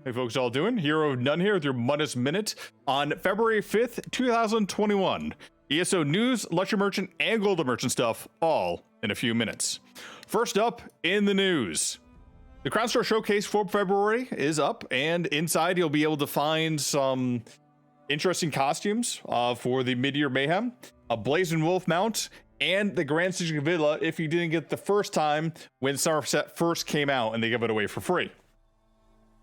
Hey folks, all doing? Hero of None here with your Mundus Minute on February 5th, 2021. ESO news, Luxury Merchant, and Golden Merchant stuff, all in a few minutes. First up in the news. The Crown Store Showcase for February is up, and inside you'll be able to find some interesting costumes for the Midyear Mayhem, a Blazing Wolf mount, and the Grand Sigil Villa if you didn't get the first time when Somerset first came out and they give it away for free.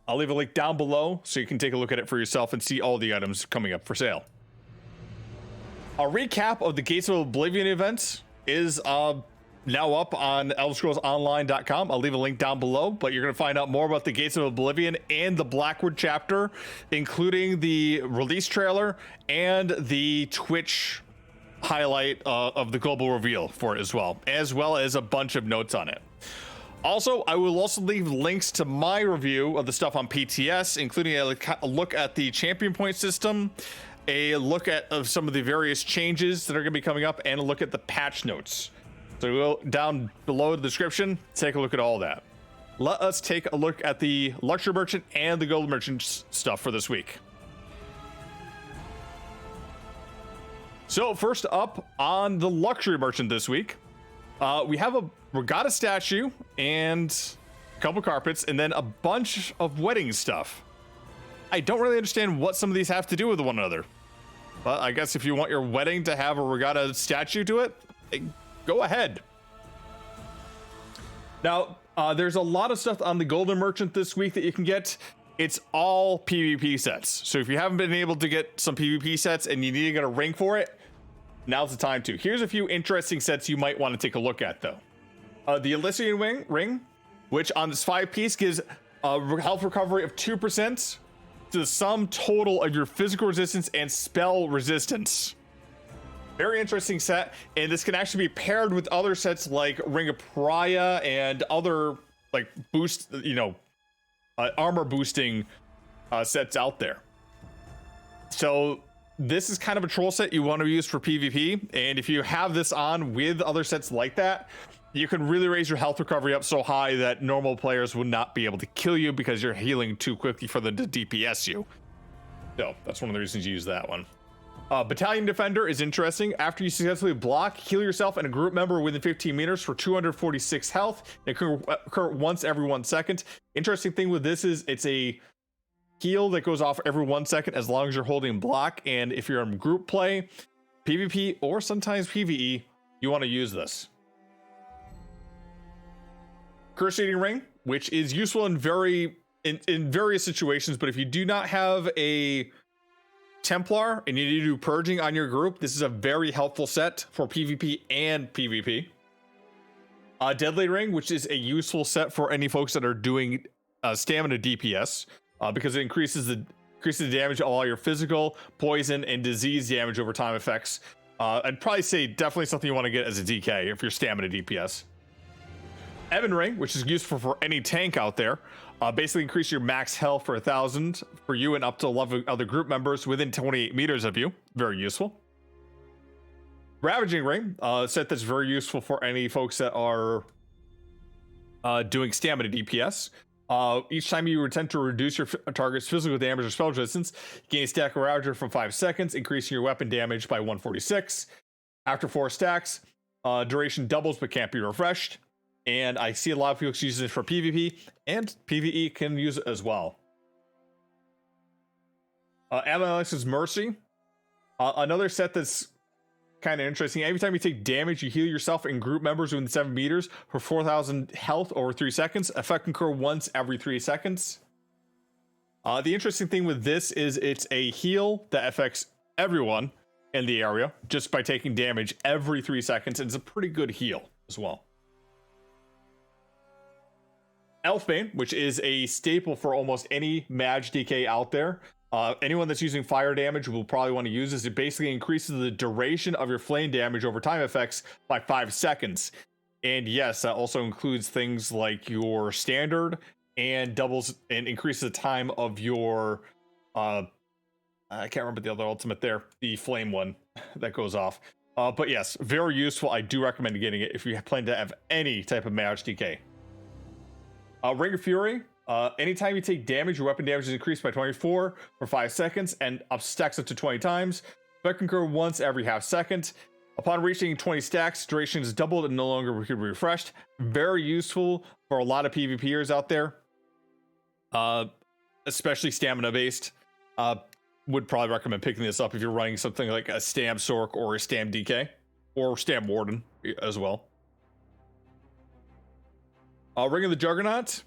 I'll leave a link down below so you can take a look at it for yourself and see all the items coming up for sale. A recap of the Gates of Oblivion events is now up on ElderScrollsOnline.com. I'll leave a link down below, but you're going to find out more about the Gates of Oblivion and the Blackwood chapter, including the release trailer and the Twitch highlight of the global reveal for it as well as a bunch of notes on it. Also, I will also leave links to my review of the stuff on PTS, including a look at the champion point system, a look at some of the various changes that are going to be coming up, and a look at the patch notes. So go down below the description, take a look at all that. Let us take a look at the Luxury Merchant and the Golden Merchant stuff for this week. So first up on the Luxury Merchant this week, we have a regatta statue and a couple carpets and then a bunch of wedding stuff. I don't really understand what some of these have to do with one another, but I guess if you want your wedding to have a regatta statue to it, go ahead. Now, there's a lot of stuff on the Golden Merchant this week that you can get. It's all PvP sets. So if you haven't been able to get some PvP sets and you need to get a ring for it, now's the time to. Here's a few interesting sets you might want to take a look at, though. The Eliciting ring, which on this 5-piece gives a health recovery of 2% to the sum total of your physical resistance and spell resistance. Very interesting set, and this can actually be paired with other sets like Ring of Pariah and other like boost, armor boosting sets out there. So this is kind of a troll set you want to use for PvP, and if you have this on with other sets like that, you can really raise your health recovery up so high that normal players would not be able to kill you because you're healing too quickly for them to DPS you. So that's one of the reasons you use that one. Battalion Defender is interesting. After you successfully block, heal yourself and a group member within 15 meters for 246 health. It can occur once every 1 second. Interesting thing with this is it's a heal that goes off every 1 second as long as you're holding block, and if you're in group play, PvP, or sometimes PvE, you want to use this. Curse Eating Ring, which is useful in various situations, but if you do not have a Templar and you need to do purging on your group, this is a very helpful set for PvP and PvP. Deadly Ring, which is a useful set for any folks that are doing stamina DPS, because it increases the damage of all your physical, poison, and disease damage over time effects. I'd probably say definitely something you want to get as a DK if you're stamina DPS. Evan Ring, which is useful for any tank out there. Basically increase your max health for 1,000 for you and up to 11 other group members within 28 meters of you. Very useful. Ravaging Ring, a set that's very useful for any folks that are doing stamina DPS. Each time you attempt to reduce your target's physical damage or spell resistance, gain a stack of Ravager for 5 seconds, increasing your weapon damage by 146. After 4 stacks, duration doubles but can't be refreshed. And I see a lot of people using it for PvP, and PvE can use it as well. Avalanche's Mercy, another set that's kind of interesting. Every time you take damage, you heal yourself and group members within 7 meters for 4,000 health over 3 seconds. Effect can occur once every 3 seconds. The interesting thing with this is it's a heal that affects everyone in the area just by taking damage every 3 seconds, and it's a pretty good heal as well. Elfbane, which is a staple for almost any mage DK out there. Anyone that's using fire damage will probably want to use this. It basically increases the duration of your flame damage over time effects by 5 seconds. And yes, that also includes things like your standard and doubles and increases the time of your I can't remember the other ultimate there, the flame one that goes off. But yes, very useful. I do recommend getting it if you plan to have any type of mage DK. Ring of Fury Anytime you take damage, your weapon damage is increased by 24 for 5 seconds and stacks up to 20 times. Effect can occur once every half second. Upon reaching 20 stacks, duration is doubled and no longer can be refreshed. Very useful for a lot of PvPers out there, especially stamina based. Would probably recommend picking this up if you're running something like a Stam Sork or a Stam DK or Stam Warden as well. Ring of the Juggernaut.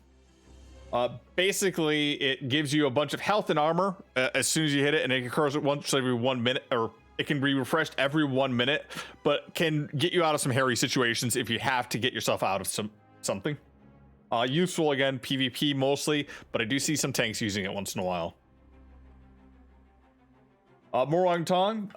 Basically, it gives you a bunch of health and armor as soon as you hit it, and it occurs at once every 1 minute, or it can be refreshed every 1 minute, but can get you out of some hairy situations if you have to get yourself out of something. Useful again, PvP mostly, but I do see some tanks using it once in a while. Morong Tong,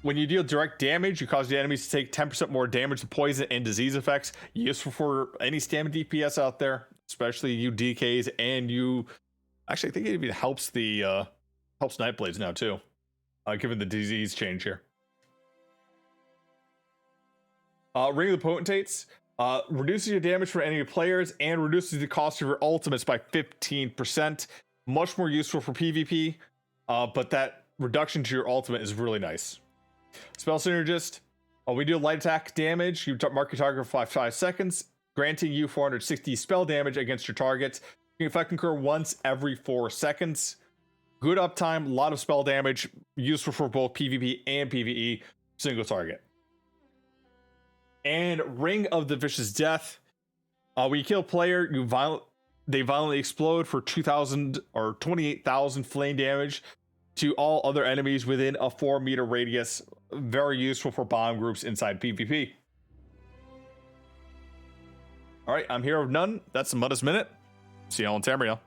when you deal direct damage, you cause the enemies to take 10% more damage to poison and disease effects. Useful for any stamina DPS out there, especially you DKs, and you actually I think it even helps the helps Nightblades now too, given the disease change here. Ring of the Potentates reduces your damage for enemy players and reduces the cost of your ultimates by 15%. Much more useful for PvP, but that reduction to your ultimate is really nice. Spell Synergist. We do light attack damage. You mark your target for 5 seconds, granting you 460 spell damage against your target. The effect can occur once every 4 seconds. Good uptime, a lot of spell damage, useful for both PvP and PvE, single target. And Ring of the Vicious Death. When you kill a player, they violently explode for 2,000 or 28,000 flame damage to all other enemies within a 4-meter radius. Very useful for bomb groups inside PvP. All right, I'm Hero of None. That's the Mundus Minute. See y'all in Tamriel.